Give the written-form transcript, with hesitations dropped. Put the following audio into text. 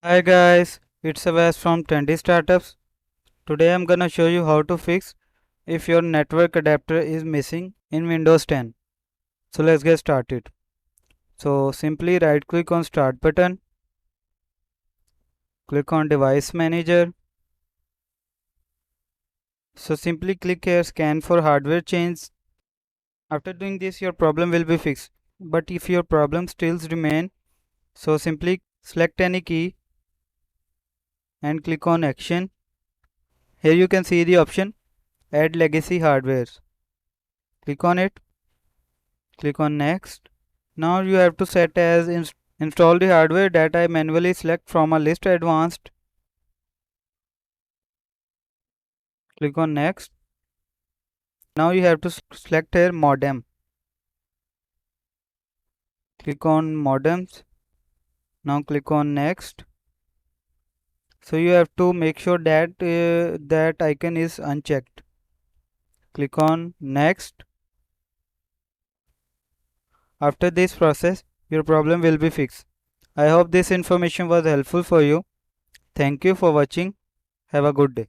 Hi guys, it's Avas from Trendy Startups. Today I'm gonna show you how to fix if your network adapter is missing in Windows 10. So let's get started. So simply right click on Start button, click on Device Manager. So simply click here Scan for hardware change. After doing this your problem will be fixed. But if your problem still remain, so simply select any key and click on Action. Here you can see the option Add Legacy Hardware. Click on it. Click on Next. Now you have to set as install the hardware that I manually select from a list advanced. Click on Next. Now you have to select here modem. Click on modems. Now click on Next. So you have to make sure that that icon is unchecked. Click on Next. After this process, your problem will be fixed. I hope this information was helpful for you. Thank you for watching. Have a good day.